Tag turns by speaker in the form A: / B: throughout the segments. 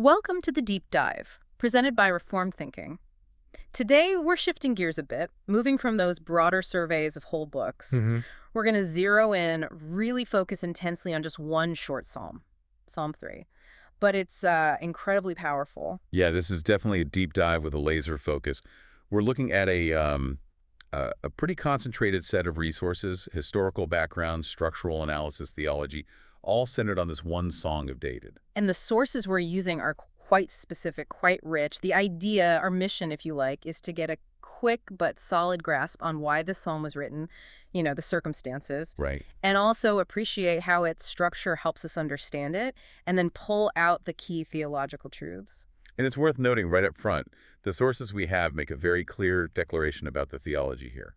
A: Welcome to the Deep Dive, presented by Reformed Thinking. Today, we're shifting gears a bit, moving from those broader surveys of whole books.
B: hmm
A: We're going to zero in, really focus intensely on just one short psalm, Psalm 3. But it's incredibly powerful.
B: Yeah, this is definitely a deep dive with a laser focus. We're looking at a pretty concentrated set of resources, historical background, structural analysis, theology, all centered on this one song of David.
A: And the sources we're using are quite specific, quite rich. The idea, our mission, if you like, is to get a quick but solid grasp on why this psalm was written, the circumstances,
B: Right.
A: and also appreciate how its structure helps us understand it, and then pull out the key theological truths.
B: And it's worth noting right up front, the sources we have make a very clear declaration about the theology here,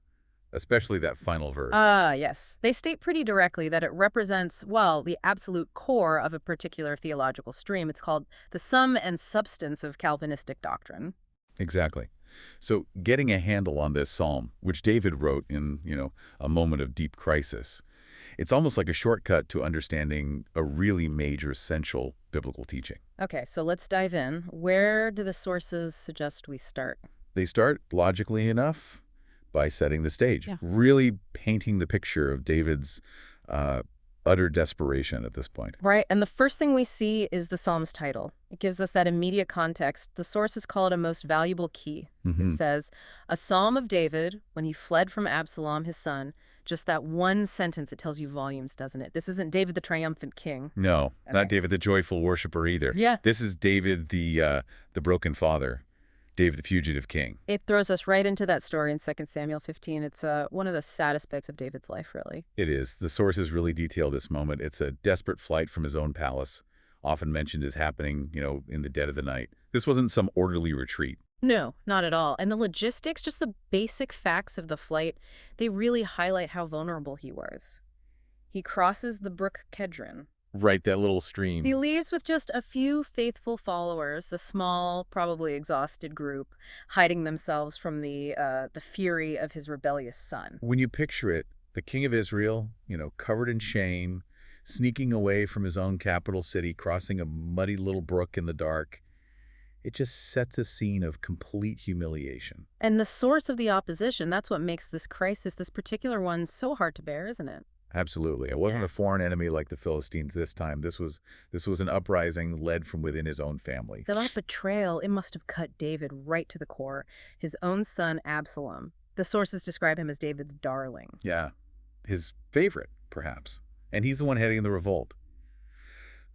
B: especially that final verse.
A: Yes. They state pretty directly that it represents, well, the absolute core of a particular theological stream. It's called the sum and substance of Calvinistic doctrine.
B: Exactly. So getting a handle on this psalm, which David wrote in, a moment of deep crisis, it's almost like a shortcut to understanding a really major essential biblical teaching.
A: Okay, so let's dive in. Where do the sources suggest we start?
B: They start, logically enough, by setting the stage,
A: Yeah.
B: really painting the picture of David's utter desperation at this point.
A: Right, and the first thing we see is the psalm's title. It gives us that immediate context. The sources call it a most valuable key. It says, a psalm of David when he fled from Absalom, his son. Just that one sentence, it tells you volumes, doesn't it? This isn't David the triumphant king.
B: No,
A: Okay.
B: not David the joyful worshiper either.
A: Yeah.
B: This is David the broken father, David the fugitive king.
A: It throws us right into that story in 2 Samuel 15. It's one of the saddest bits of David's life, really.
B: It is. The sources really detail this moment. It's a desperate flight from his own palace, often mentioned as happening, in the dead of the night. This wasn't some orderly retreat.
A: No, not at all. And the logistics, just the basic facts of the flight, they really highlight how vulnerable he was. He crosses the brook Kedron.
B: Right, that little stream.
A: He leaves with just a few faithful followers, a small, probably exhausted group, hiding themselves from the fury of his rebellious son.
B: When you picture it, the king of Israel, covered in shame, sneaking away from his own capital city, crossing a muddy little brook in the dark, it just sets a scene of complete humiliation.
A: And the source of the opposition, that's what makes this crisis, this particular one, so hard to bear, isn't it?
B: Absolutely. It wasn't
A: Yeah.
B: a foreign enemy like the Philistines this time. This was an uprising led from within his own family.
A: That betrayal, it must have cut David right to the core. His own son, Absalom. The sources describe him as David's darling.
B: Yeah, his favorite, perhaps. And he's the one heading the revolt.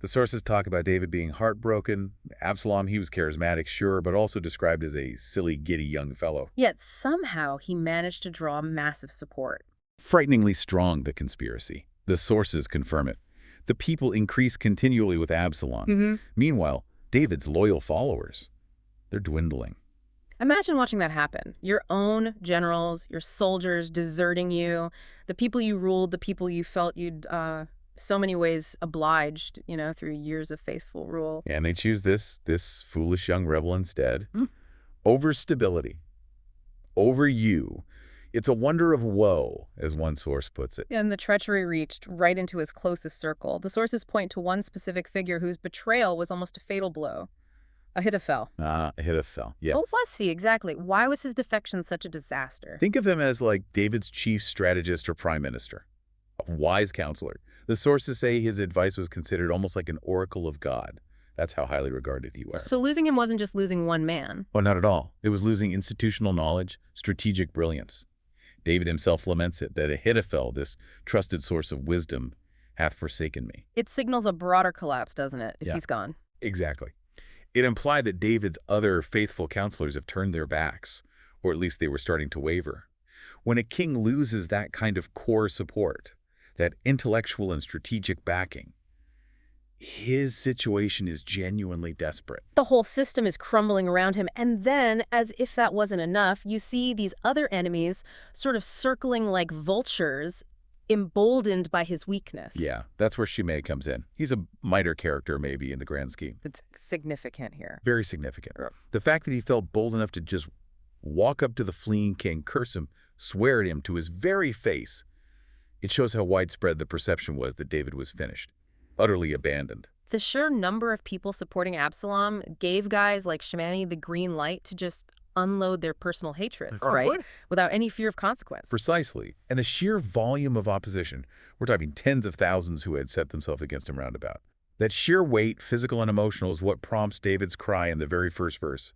B: The sources talk about David being heartbroken. Absalom, he was charismatic, sure, but also described as a silly, giddy young fellow.
A: Yet somehow he managed to draw massive support.
B: Frighteningly strong, the conspiracy. The sources confirm it. The people increase continually with Absalom. Meanwhile, David's loyal followers, they're dwindling.
A: Imagine watching that happen. Your own generals, your soldiers deserting you, the people you ruled, the people you felt you'd so many ways obliged, through years of faithful rule.
B: And they choose this foolish young rebel instead.
A: Mm.
B: Over stability. Over you. It's a wonder of woe, as one source puts it.
A: And the treachery reached right into his closest circle. The sources point to one specific figure whose betrayal was almost a fatal blow. Ahithophel.
B: Ahithophel, yes.
A: What was he exactly? Why was his defection such a disaster?
B: Think of him as like David's chief strategist or prime minister, a wise counselor. The sources say his advice was considered almost like an oracle of God. That's how highly regarded he was.
A: So losing him wasn't just losing one man.
B: Well, not at all. It was losing institutional knowledge, strategic brilliance. David himself laments it, that Ahithophel, this trusted source of wisdom, hath forsaken me.
A: It signals a broader collapse, doesn't it, if
B: Yeah.
A: he's gone?
B: Exactly. It implied that David's other faithful counselors have turned their backs, or at least they were starting to waver. When a king loses that kind of core support, that intellectual and strategic backing, his situation is genuinely desperate.
A: The whole system is crumbling around him, and then, as if that wasn't enough, you see these other enemies sort of circling like vultures, emboldened by his weakness.
B: Yeah, that's where Shimei comes in. He's a minor character, maybe, in the grand scheme.
A: It's significant here.
B: Very significant.
A: Yeah.
B: The fact that he felt bold enough to just walk up to the fleeing king, curse him, swear at him to his very face, it shows how widespread the perception was that David was finished, utterly abandoned.
A: The sheer number of people supporting Absalom gave guys like Shimei the green light to just unload their personal hatreds, right? Without any fear of consequence.
B: Precisely. And the sheer volume of opposition, we're talking tens of thousands who had set themselves against him roundabout. That sheer weight, physical and emotional, is what prompts David's cry in the very first verse.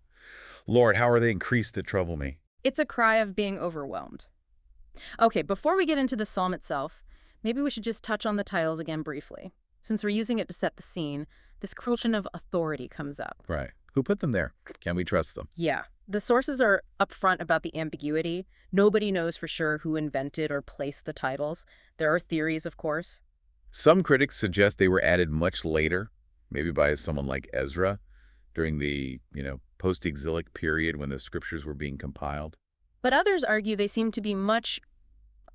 B: Lord, how are they increased that trouble me?
A: It's a cry of being overwhelmed. Okay, before we get into the psalm itself, maybe we should just touch on the titles again briefly. Since we're using it to set the scene, this question of authority comes up.
B: Right. Who put them there? Can we trust them?
A: Yeah. The sources are upfront about the ambiguity. Nobody knows for sure who invented or placed the titles. There are theories, of course.
B: Some critics suggest they were added much later, maybe by someone like Ezra, during the, post-exilic period when the scriptures were being compiled.
A: But others argue they seem to be much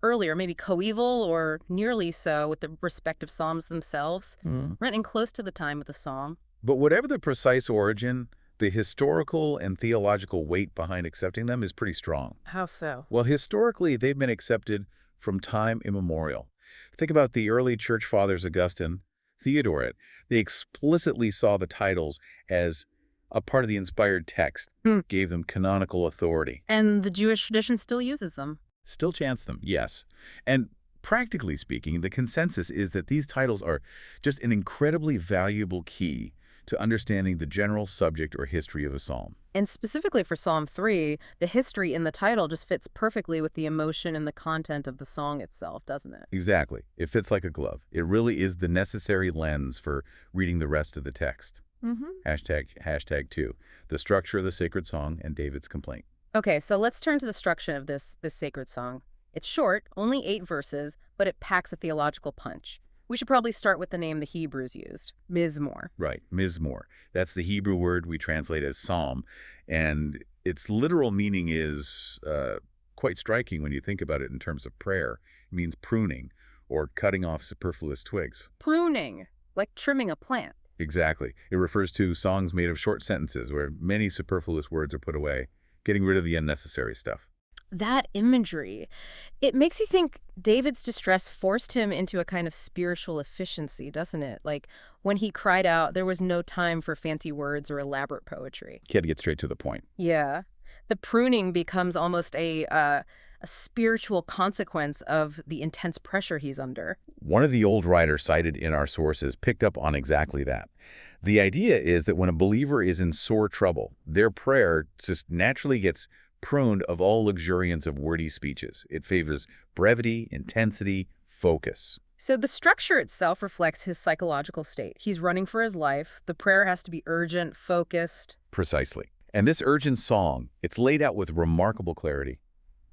A: earlier, maybe coeval or nearly so with the respective psalms themselves, running close to the time of the psalm.
B: But whatever the precise origin, the historical and theological weight behind accepting them is pretty strong.
A: How so?
B: Well, historically, they've been accepted from time immemorial. Think about the early church fathers, Augustine, Theodoret. They explicitly saw the titles as a part of the inspired text, gave them canonical authority.
A: And the Jewish tradition still uses them.
B: Still chants them, yes. And practically speaking, the consensus is that these titles are just an incredibly valuable key to understanding the general subject or history of a psalm.
A: And specifically for Psalm 3, the history in the title just fits perfectly with the emotion and the content of the song itself, doesn't it?
B: Exactly. It fits like a glove. It really is the necessary lens for reading the rest of the text. Hashtag 2, the structure of the sacred song and David's complaint.
A: Okay, so let's turn to the structure of this sacred song. It's short, only 8 verses, but it packs a theological punch. We should probably start with the name the Hebrews used, Mizmor.
B: Right, Mizmor. That's the Hebrew word we translate as psalm, and its literal meaning is quite striking when you think about it in terms of prayer. It means pruning or cutting off superfluous twigs.
A: Pruning, like trimming a plant.
B: Exactly. It refers to songs made of short sentences where many superfluous words are put away, getting rid of the unnecessary stuff.
A: That imagery, it makes you think David's distress forced him into a kind of spiritual efficiency, doesn't it? Like when he cried out, there was no time for fancy words or elaborate poetry.
B: He had to get straight to the point.
A: Yeah. The pruning becomes almost a spiritual consequence of the intense pressure he's under.
B: One of the old writers cited in our sources picked up on exactly that. The idea is that when a believer is in sore trouble, their prayer just naturally gets pruned of all luxuriance of wordy speeches. It favors brevity, intensity, focus.
A: So the structure itself reflects his psychological state. He's running for his life. The prayer has to be urgent, focused.
B: Precisely. And this urgent song, it's laid out with remarkable clarity.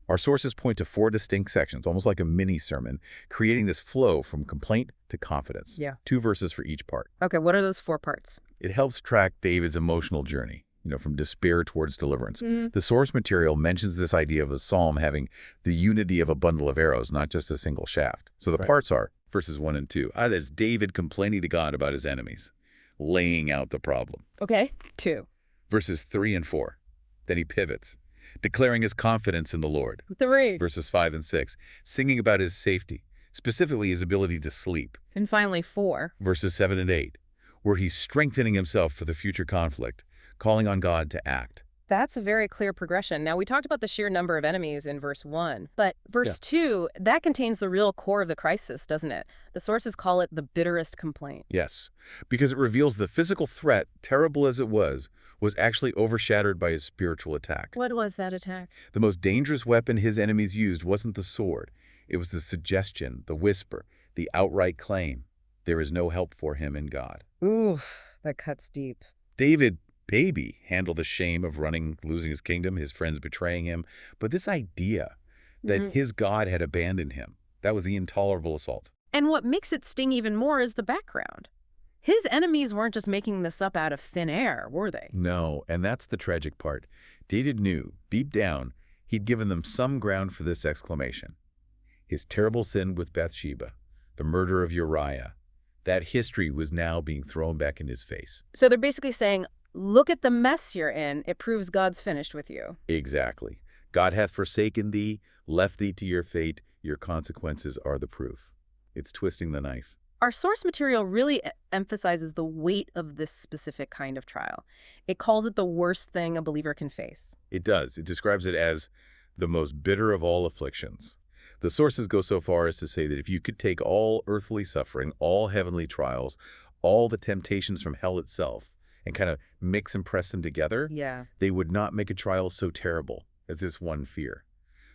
B: Our sources point to 4 distinct sections, almost like a mini-sermon, creating this flow from complaint to confidence.
A: Yeah.
B: 2 verses for each part.
A: Okay, what are those 4 parts?
B: It helps track David's emotional journey, from despair towards deliverance. The source material mentions this idea of a psalm having the unity of a bundle of arrows, not just a single shaft. So the parts are verses 1 and 2. That's David complaining to God about his enemies, laying out the problem.
A: Okay, 2.
B: Verses 3 and 4. Then he pivots, declaring his confidence in the Lord.
A: 3.
B: Verses 5 and 6, singing about his safety, specifically his ability to sleep.
A: And finally 4.
B: Verses 7 and 8, where he's strengthening himself for the future conflict, calling on God to act.
A: That's a very clear progression. Now, we talked about the sheer number of enemies in verse 1, but verse 2, that contains the real core of the crisis, doesn't it? The sources call it the bitterest complaint.
B: Yes, because it reveals the physical threat, terrible as it was actually overshadowed by his spiritual attack.
A: What was that attack?
B: The most dangerous weapon his enemies used wasn't the sword. It was the suggestion, the whisper, the outright claim. There is no help for him in God.
A: Ooh, that cuts deep.
B: David, baby, handled the shame of losing his kingdom, his friends betraying him. But this idea that his God had abandoned him, that was the intolerable assault.
A: And what makes it sting even more is the background. His enemies weren't just making this up out of thin air, were they?
B: No, and that's the tragic part. David knew, deep down, he'd given them some ground for this exclamation. His terrible sin with Bathsheba, the murder of Uriah, that history was now being thrown back in his face.
A: So they're basically saying, look at the mess you're in. It proves God's finished with you.
B: Exactly. God hath forsaken thee, left thee to your fate. Your consequences are the proof. It's twisting the knife.
A: Our source material really emphasizes the weight of this specific kind of trial. It calls it the worst thing a believer can face.
B: It does. It describes it as the most bitter of all afflictions. The sources go so far as to say that if you could take all earthly suffering, all heavenly trials, all the temptations from hell itself, and kind of mix and press them together,
A: Yeah.
B: they would not make a trial so terrible as this one fear.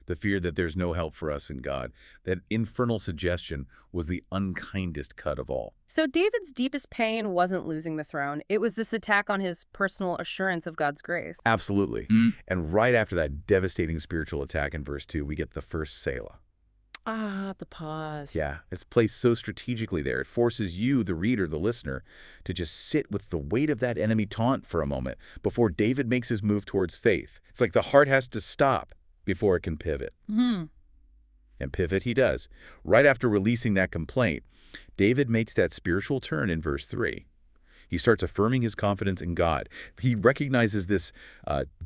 B: The fear that there's no help for us in God. That infernal suggestion was the unkindest cut of all.
A: So David's deepest pain wasn't losing the throne. It was this attack on his personal assurance of God's grace.
B: Absolutely. And right after that devastating spiritual attack in verse 2, we get the first Selah.
A: Ah, the pause.
B: Yeah, it's placed so strategically there. It forces you, the reader, the listener, to just sit with the weight of that enemy taunt for a moment before David makes his move towards faith. It's like the heart has to stop before it can pivot. And pivot he does. Right after releasing that complaint, David makes that spiritual turn in verse 3. He starts affirming his confidence in God. He recognizes this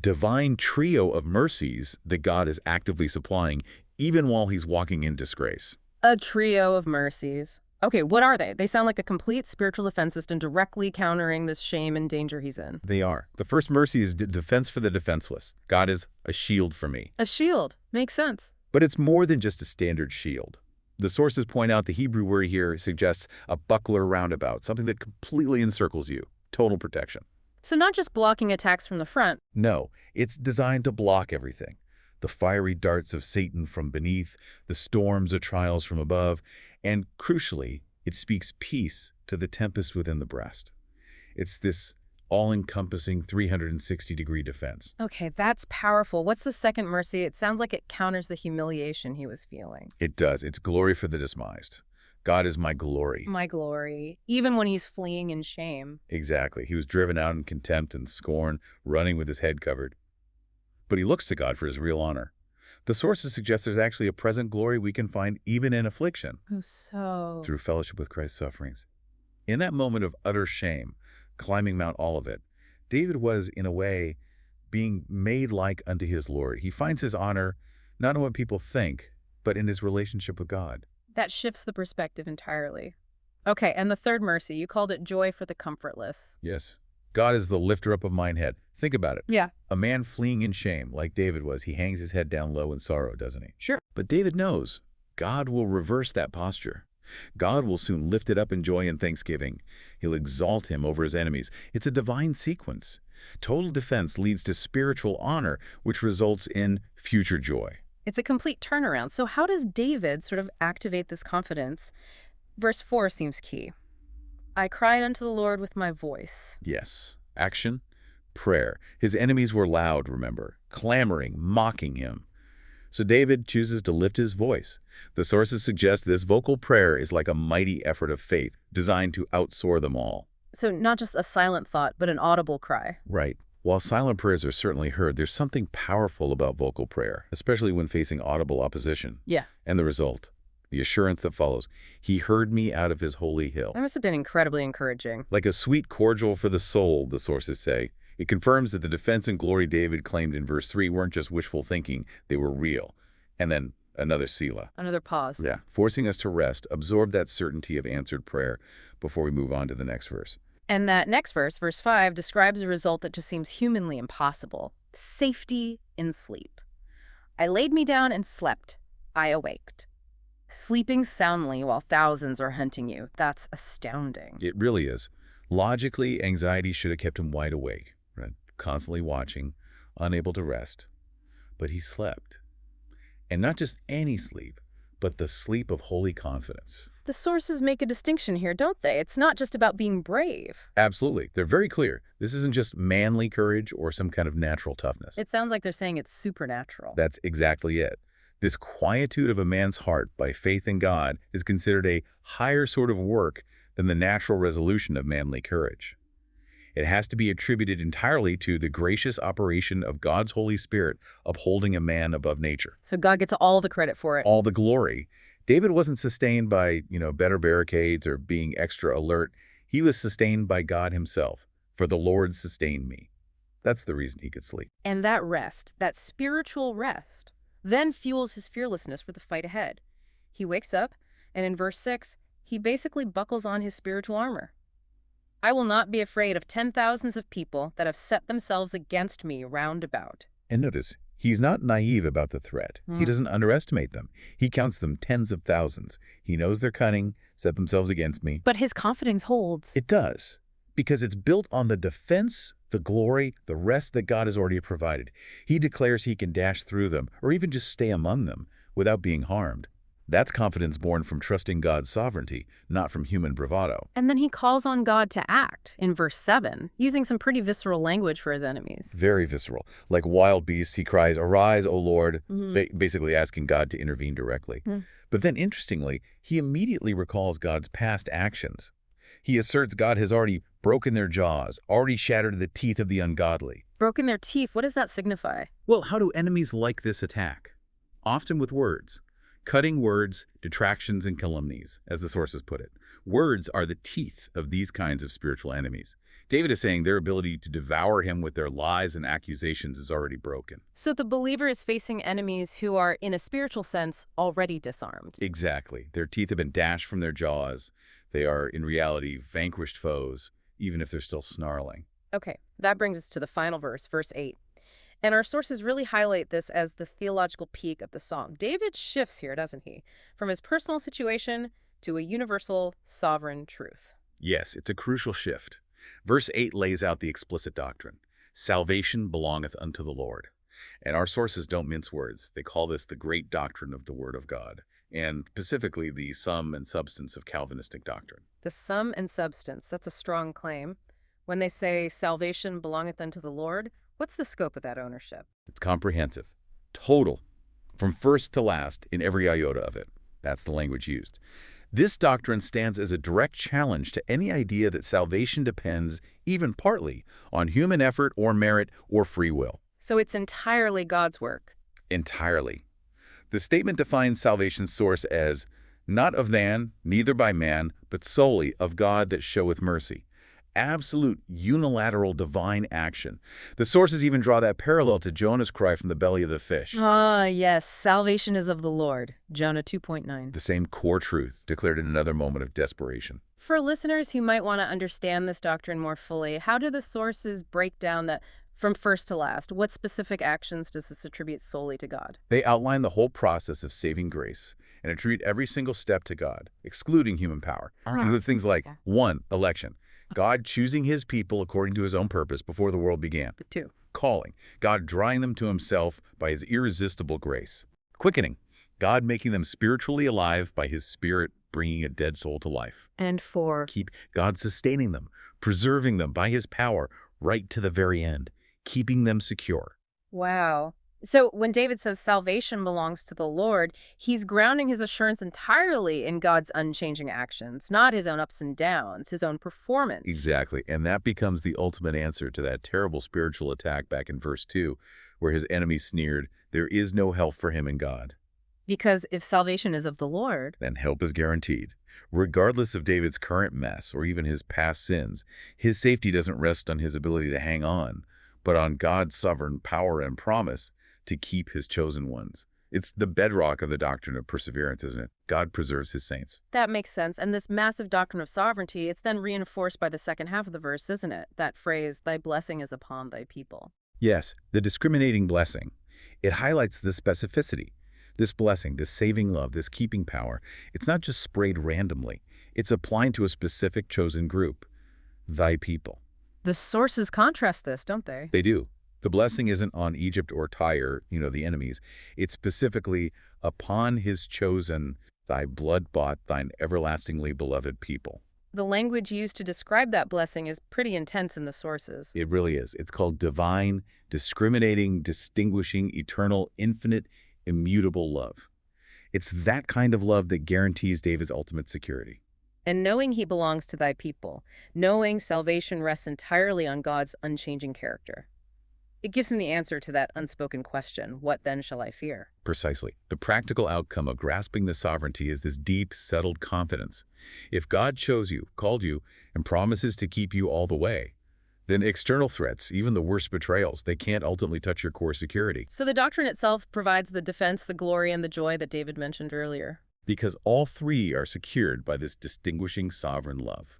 B: divine trio of mercies that God is actively supplying, even while he's walking in disgrace.
A: A trio of mercies. Okay, what are they? They sound like a complete spiritual defense system directly countering this shame and danger he's in.
B: They are. The first mercy is defense for the defenseless. God is a shield for me.
A: A shield. Makes sense.
B: But it's more than just a standard shield. The sources point out the Hebrew word here suggests a buckler roundabout, something that completely encircles you. Total protection.
A: So not just blocking attacks from the front.
B: No, it's designed to block everything. The fiery darts of Satan from beneath, the storms of trials from above, and crucially, it speaks peace to the tempest within the breast. It's this all-encompassing 360-degree defense.
A: Okay, that's powerful. What's the second mercy? It sounds like it counters the humiliation he was feeling.
B: It does. It's glory for the despised. God is my glory.
A: My glory. Even when he's fleeing in shame.
B: Exactly. He was driven out in contempt and scorn, running with his head covered. But he looks to God for his real honor. The sources suggest there's actually a present glory we can find even in affliction.
A: Oh, so.
B: Through fellowship with Christ's sufferings. In that moment of utter shame, climbing Mount Olivet, David was, in a way, being made like unto his Lord. He finds his honor not in what people think, but in his relationship with God.
A: That shifts the perspective entirely. Okay, and the third mercy, you called it joy for the comfortless.
B: Yes. God is the lifter up of mine head. Think about it.
A: Yeah.
B: A man fleeing in shame, like David was, he hangs his head down low in sorrow, doesn't he?
A: Sure.
B: But David knows God will reverse that posture. God will soon lift it up in joy and thanksgiving. He'll exalt him over his enemies. It's a divine sequence. Total defense leads to spiritual honor, which results in future joy.
A: It's a complete turnaround. So how does David sort of activate this confidence? Verse 4 seems key. I cried unto the Lord with my voice.
B: Yes. Action, prayer. His enemies were loud, remember, clamoring, mocking him. So David chooses to lift his voice. The sources suggest this vocal prayer is like a mighty effort of faith, designed to outsoar them all.
A: So not just a silent thought, but an audible cry.
B: Right. While silent prayers are certainly heard, there's something powerful about vocal prayer, especially when facing audible opposition.
A: Yeah.
B: And the result, the assurance that follows, he heard me out of his holy hill.
A: That must have been incredibly encouraging.
B: Like a sweet cordial for the soul, the sources say. It confirms that the defense and glory David claimed in verse 3 weren't just wishful thinking, they were real. And then another Selah.
A: Another pause.
B: Yeah. Forcing us to rest, absorb that certainty of answered prayer before we move on to the next verse.
A: And that next verse, verse 5, describes a result that just seems humanly impossible. Safety in sleep. I laid me down and slept. I awaked. Sleeping soundly while thousands are hunting you. That's astounding.
B: It really is. Logically, anxiety should have kept him wide awake, right? Constantly watching, unable to rest. But he slept. And not just any sleep, but the sleep of holy confidence.
A: The sources make a distinction here, don't they? It's not just about being brave.
B: Absolutely. They're very clear. This isn't just manly courage or some kind of natural toughness.
A: It sounds like they're saying it's supernatural.
B: That's exactly it. This quietude of a man's heart by faith in God is considered a higher sort of work than the natural resolution of manly courage. It has to be attributed entirely to the gracious operation of God's Holy Spirit upholding a man above nature.
A: So God gets all the credit for it.
B: All the glory. David wasn't sustained by, better barricades or being extra alert. He was sustained by God himself. For the Lord sustained me. That's the reason he could sleep.
A: And that rest, that spiritual rest, then fuels his fearlessness for the fight ahead. He wakes up, and in verse 6, He basically buckles on his spiritual armor. I will not be afraid of 10,000s of people that have set themselves against me round about.
B: And notice, he's not naive about the threat. He doesn't underestimate them. He counts them tens of thousands. He knows they're cunning, set themselves against me.
A: But his confidence holds.
B: It does, because it's built on the defense, the glory, the rest that God has already provided. He declares he can dash through them, or even just stay among them, without being harmed. That's confidence born from trusting God's sovereignty, not from human bravado.
A: And then he calls on God to act in verse 7, using some pretty visceral language for his enemies.
B: Very visceral. Like wild beasts, he cries, "Arise, O Lord," basically asking God to intervene directly. But then, interestingly, he immediately recalls God's past actions. He asserts God has already broken their jaws, already shattered the teeth of the ungodly.
A: Broken their teeth, what does that signify?
B: Well, how do enemies like this attack? Often with words. Cutting words, detractions, and calumnies, as the sources put it. Words are the teeth of these kinds of spiritual enemies. David is saying their ability to devour him with their lies and accusations is already broken.
A: So the believer is facing enemies who are, in a spiritual sense, already disarmed.
B: Exactly. Their teeth have been dashed from their jaws. They are, in reality, vanquished foes, even if they're still snarling.
A: Okay, that brings us to the final verse, verse 8. And our sources really highlight this as the theological peak of the song. David shifts here, doesn't he? From his personal situation to a universal, sovereign truth.
B: Yes, it's a crucial shift. Verse 8 lays out the explicit doctrine. Salvation belongeth unto the Lord. And our sources don't mince words. They call this the great doctrine of the Word of God, and specifically the sum and substance of Calvinistic doctrine.
A: The sum and substance, that's a strong claim. When they say salvation belongeth unto the Lord, what's the scope of that ownership?
B: It's comprehensive, total, from first to last in every iota of it. That's the language used. This doctrine stands as a direct challenge to any idea that salvation depends, even partly, on human effort or merit or free will.
A: So it's entirely God's work.
B: Entirely. The statement defines salvation's source as not of man, neither by man, but solely of God that showeth mercy. Absolute unilateral divine action. The sources even draw that parallel to Jonah's cry from the belly of the fish.
A: Ah, yes, salvation is of the Lord, Jonah 2.9.
B: The same core truth declared in another moment of desperation.
A: For listeners who might want to understand this doctrine more fully, how do the sources break down that from first to last? What specific actions does this attribute solely to God?
B: They outline the whole process of saving grace and attribute every single step to God, excluding human power. Includes things like 1. Election. God choosing his people according to his own purpose before the world began.
A: 2.
B: Calling. God drawing them to himself by his irresistible grace. Quickening. God making them spiritually alive by his Spirit bringing a dead soul to life.
A: And 4.
B: Keep God sustaining them, preserving them by his power right to the very end, keeping them secure.
A: Wow. So when David says salvation belongs to the Lord, he's grounding his assurance entirely in God's unchanging actions, not his own ups and downs, his own performance.
B: Exactly. And that becomes the ultimate answer to that terrible spiritual attack back in verse 2, where his enemies sneered, "There is no help for him in God."
A: Because if salvation is of the Lord,
B: then help is guaranteed. Regardless of David's current mess or even his past sins, his safety doesn't rest on his ability to hang on, but on God's sovereign power and promise to keep his chosen ones. It's the bedrock of the doctrine of perseverance, isn't it? God preserves his saints.
A: That makes sense. And this massive doctrine of sovereignty, it's then reinforced by the second half of the verse, isn't it? That phrase, thy blessing is upon thy people.
B: Yes, the discriminating blessing. It highlights the specificity. This blessing, this saving love, this keeping power, it's not just sprayed randomly. It's applied to a specific chosen group, thy people.
A: The sources contrast this, don't they?
B: They do. The blessing isn't on Egypt or Tyre, the enemies. It's specifically upon his chosen, thy blood-bought, thine everlastingly beloved people.
A: The language used to describe that blessing is pretty intense in the sources.
B: It really is. It's called divine, discriminating, distinguishing, eternal, infinite, immutable love. It's that kind of love that guarantees David's ultimate security.
A: And knowing he belongs to thy people, knowing salvation rests entirely on God's unchanging character. It gives him the answer to that unspoken question, what then shall I fear?
B: Precisely. The practical outcome of grasping the sovereignty is this deep, settled confidence. If God chose you, called you, and promises to keep you all the way, then external threats, even the worst betrayals, they can't ultimately touch your core security.
A: So the doctrine itself provides the defense, the glory, and the joy that David mentioned earlier.
B: because all three are secured by this distinguishing sovereign love.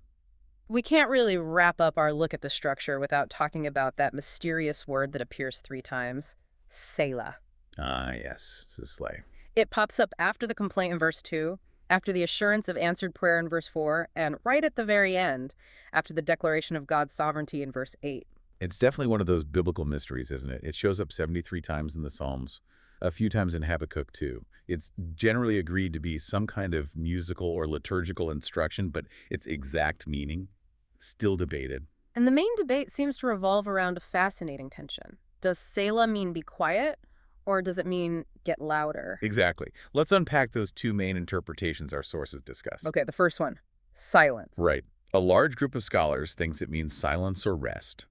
A: We can't really wrap up our look at the structure without talking about that mysterious word that appears 3 times, Selah.
B: Ah, yes, to slay.
A: It pops up after the complaint in verse 2, after the assurance of answered prayer in verse 4, and right at the very end, after the declaration of God's sovereignty in verse 8.
B: It's definitely one of those biblical mysteries, isn't it? It shows up 73 times in the Psalms, a few times in Habakkuk too. It's generally agreed to be some kind of musical or liturgical instruction, but its exact meaning, still debated.
A: And the main debate seems to revolve around a fascinating tension. Does Selah mean be quiet, or does it mean get louder?
B: Exactly. Let's unpack those two main interpretations our sources discuss.
A: Okay, the first one, silence.
B: Right. A large group of scholars thinks it means silence or rest.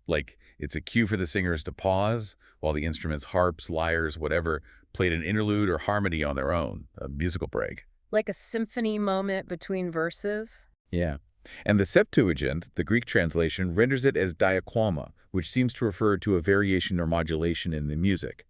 B: Like, it's a cue for the singers to pause while the instruments, harps, lyres, whatever, played an interlude or harmony on their own, a musical break.
A: Like a symphony moment between verses?
B: Yeah. And the Septuagint, the Greek translation, renders it as diaquama, which seems to refer to a variation or modulation in the music.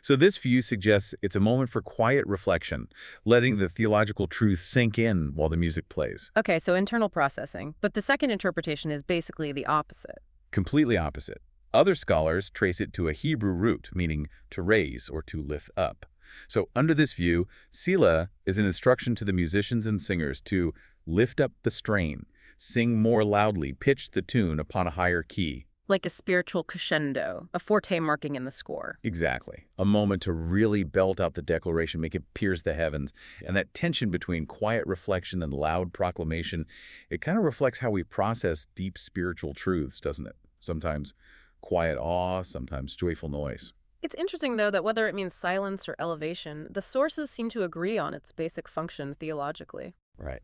B: So this view suggests it's a moment for quiet reflection, letting the theological truth sink in while the music plays.
A: Okay, so internal processing. But the second interpretation is basically the opposite.
B: Completely opposite. Other scholars trace it to a Hebrew root, meaning to raise or to lift up. So under this view, Selah is an instruction to the musicians and singers to lift up the strain, sing more loudly, pitch the tune upon a higher key.
A: Like a spiritual crescendo, a forte marking in the score.
B: Exactly. A moment to really belt out the declaration, make it pierce the heavens. And that tension between quiet reflection and loud proclamation, it kind of reflects how we process deep spiritual truths, doesn't it? Sometimes quiet awe, sometimes joyful noise.
A: It's interesting, though, that whether it means silence or elevation, the sources seem to agree on its basic function theologically.
B: Right.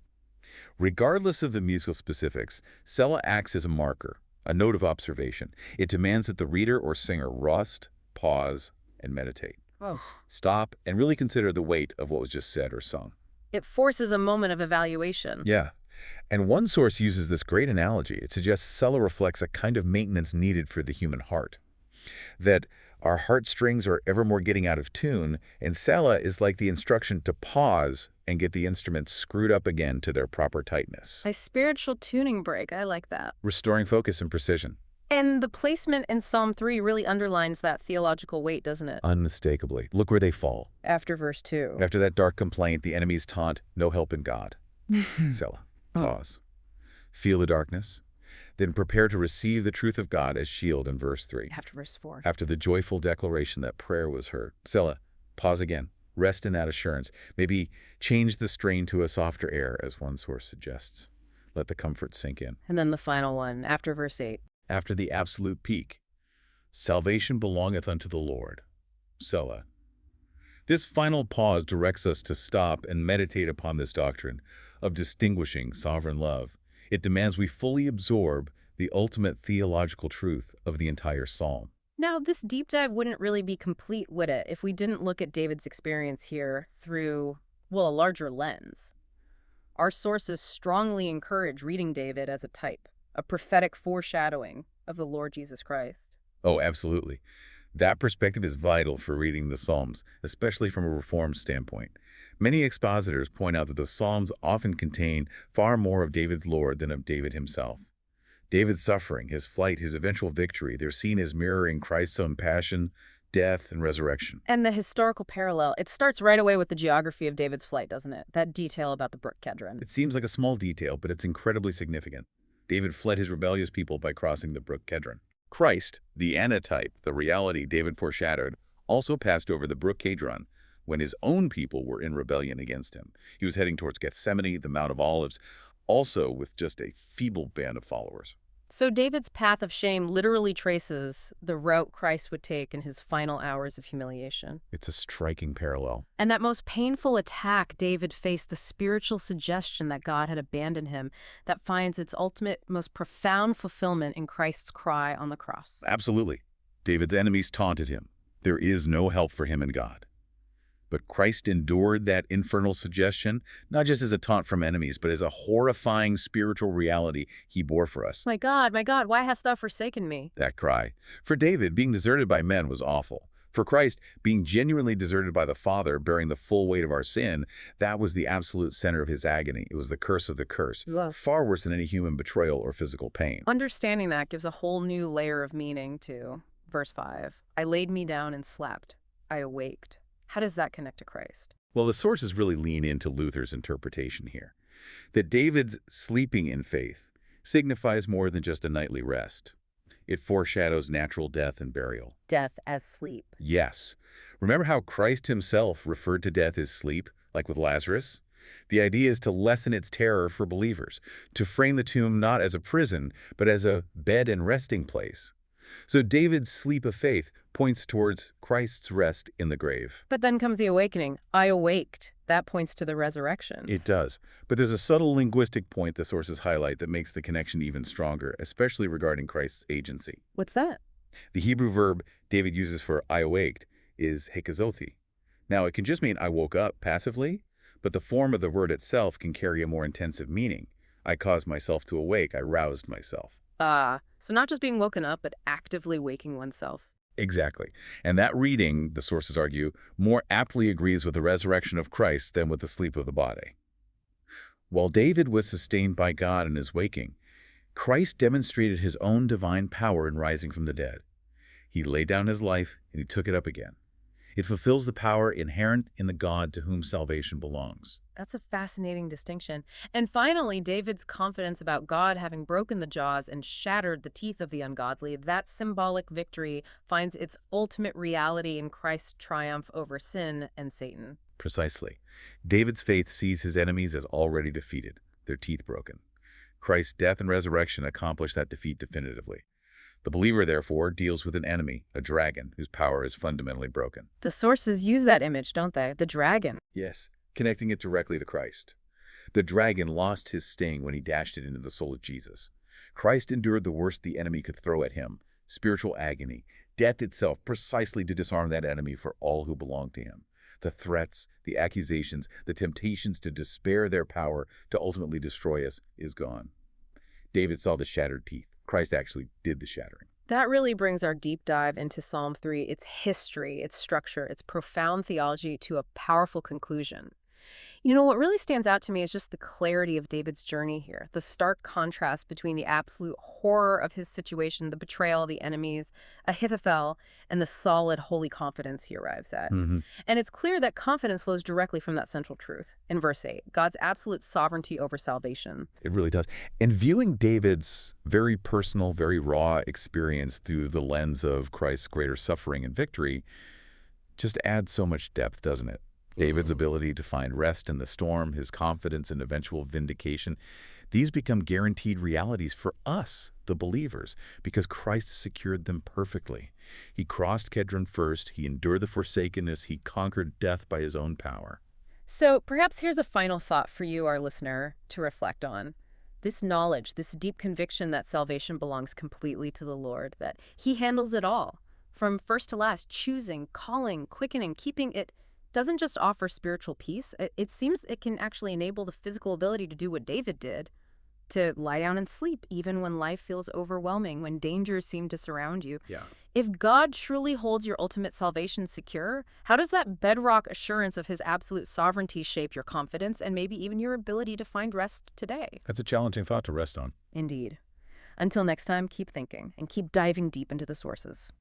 B: Regardless of the musical specifics, Selah acts as a marker, a note of observation. It demands that the reader or singer rest, pause, and meditate.
A: Oh.
B: Stop and really consider the weight of what was just said or sung.
A: It forces a moment of evaluation.
B: Yeah. And one source uses this great analogy. It suggests Selah reflects a kind of maintenance needed for the human heart. That our heartstrings are ever more getting out of tune, and Selah is like the instruction to pause and get the instruments screwed up again to their proper tightness.
A: A spiritual tuning break, I like that.
B: Restoring focus and precision.
A: And the placement in Psalm 3 really underlines that theological weight, doesn't it?
B: Unmistakably. Look where they fall.
A: After verse 2.
B: After that dark complaint, the enemy's taunt, no help in God. Selah. Pause. Feel the darkness. Then prepare to receive the truth of God as shield in verse 3.
A: After verse 4.
B: After the joyful declaration that prayer was heard. Selah. Pause again. Rest in that assurance. Maybe change the strain to a softer air, as one source suggests. Let the comfort sink in.
A: And then the final one, after verse 8.
B: After the absolute peak. Salvation belongeth unto the Lord. Selah. This final pause directs us to stop and meditate upon this doctrine of distinguishing sovereign love. It demands we fully absorb the ultimate theological truth of the entire psalm.
A: Now, this deep dive wouldn't really be complete, would it, if we didn't look at David's experience here through, well, a larger lens. Our sources strongly encourage reading David as a type, a prophetic foreshadowing of the Lord Jesus Christ.
B: Oh, absolutely. That perspective is vital for reading the Psalms, especially from a Reformed standpoint. Many expositors point out that the Psalms often contain far more of David's Lord than of David himself. David's suffering, his flight, his eventual victory, they're seen as mirroring Christ's own passion, death, and resurrection.
A: And the historical parallel, it starts right away with the geography of David's flight, doesn't it? That detail about the brook Kedron.
B: It seems like a small detail, but it's incredibly significant. David fled his rebellious people by crossing the brook Kedron. Christ, the antitype, the reality David foreshadowed, also passed over the brook Kedron when his own people were in rebellion against him. He was heading towards Gethsemane, the Mount of Olives, also with just a feeble band of followers.
A: So David's path of shame literally traces the route Christ would take in his final hours of humiliation.
B: It's a striking parallel.
A: And that most painful attack, David faced the spiritual suggestion that God had abandoned him that finds its ultimate, most profound fulfillment in Christ's cry on the cross.
B: Absolutely. David's enemies taunted him. There is no help for him in God. But Christ endured that infernal suggestion, not just as a taunt from enemies, but as a horrifying spiritual reality he bore for us.
A: My God, why hast thou forsaken me?
B: That cry. For David, being deserted by men was awful. For Christ, being genuinely deserted by the Father, bearing the full weight of our sin, that was the absolute center of his agony. It was the curse of the curse, far worse than any human betrayal or physical pain.
A: Understanding that gives a whole new layer of meaning to verse 5. I laid me down and slept. I awaked. How does that connect to Christ?
B: Well, the sources really lean into Luther's interpretation here, that David's sleeping in faith signifies more than just a nightly rest. It foreshadows natural death and burial.
A: Death as sleep.
B: Yes. Remember how Christ himself referred to death as sleep, like with Lazarus? The idea is to lessen its terror for believers, to frame the tomb not as a prison, but as a bed and resting place. So David's sleep of faith points towards Christ's rest in the grave.
A: But then comes the awakening. I awaked. That points to the resurrection.
B: It does. But there's a subtle linguistic point the sources highlight that makes the connection even stronger, especially regarding Christ's agency.
A: What's that?
B: The Hebrew verb David uses for I awaked is hekazothi. Now, it can just mean I woke up passively, but the form of the word itself can carry a more intensive meaning. I caused myself to awake. I roused myself.
A: So not just being woken up, but actively waking oneself.
B: Exactly. And that reading, the sources argue, more aptly agrees with the resurrection of Christ than with the sleep of the body. While David was sustained by God in his waking, Christ demonstrated his own divine power in rising from the dead. He laid down his life and he took it up again. It fulfills the power inherent in the God to whom salvation belongs.
A: That's a fascinating distinction. And finally, David's confidence about God having broken the jaws and shattered the teeth of the ungodly, that symbolic victory finds its ultimate reality in Christ's triumph over sin and Satan.
B: Precisely. David's faith sees his enemies as already defeated, their teeth broken. Christ's death and resurrection accomplish that defeat definitively. The believer, therefore, deals with an enemy, a dragon, whose power is fundamentally broken.
A: The sources use that image, don't they? The dragon.
B: Yes, connecting it directly to Christ. The dragon lost his sting when he dashed it into the soul of Jesus. Christ endured the worst the enemy could throw at him, spiritual agony, death itself, precisely to disarm that enemy for all who belong to him. The threats, the accusations, the temptations to despair their power to ultimately destroy us is gone. David saw the shattered teeth. Christ actually did the shattering.
A: That really brings our deep dive into Psalm 3, its history, its structure, its profound theology to a powerful conclusion. You know, what really stands out to me is just the clarity of David's journey here, the stark contrast between the absolute horror of his situation, the betrayal, the enemies, Ahithophel, and the solid, holy confidence he arrives at. And it's clear that confidence flows directly from that central truth. In verse 8, God's absolute sovereignty over salvation.
B: It really does. And viewing David's very personal, very raw experience through the lens of Christ's greater suffering and victory just adds so much depth, doesn't it? David's ability to find rest in the storm, his confidence in eventual vindication, these become guaranteed realities for us, the believers, because Christ secured them perfectly. He crossed Kedron first, he endured the forsakenness, he conquered death by his own power.
A: So perhaps here's a final thought for you, our listener, to reflect on. This knowledge, this deep conviction that salvation belongs completely to the Lord, that he handles it all, from first to last, choosing, calling, quickening, keeping it, doesn't just offer spiritual peace. It seems it can actually enable the physical ability to do what David did, to lie down and sleep, even when life feels overwhelming, when dangers seem to surround you.
B: Yeah.
A: If God truly holds your ultimate salvation secure, how does that bedrock assurance of his absolute sovereignty shape your confidence and maybe even your ability to find rest today?
B: That's a challenging thought to rest on.
A: Indeed. Until next time, keep thinking and keep diving deep into the sources.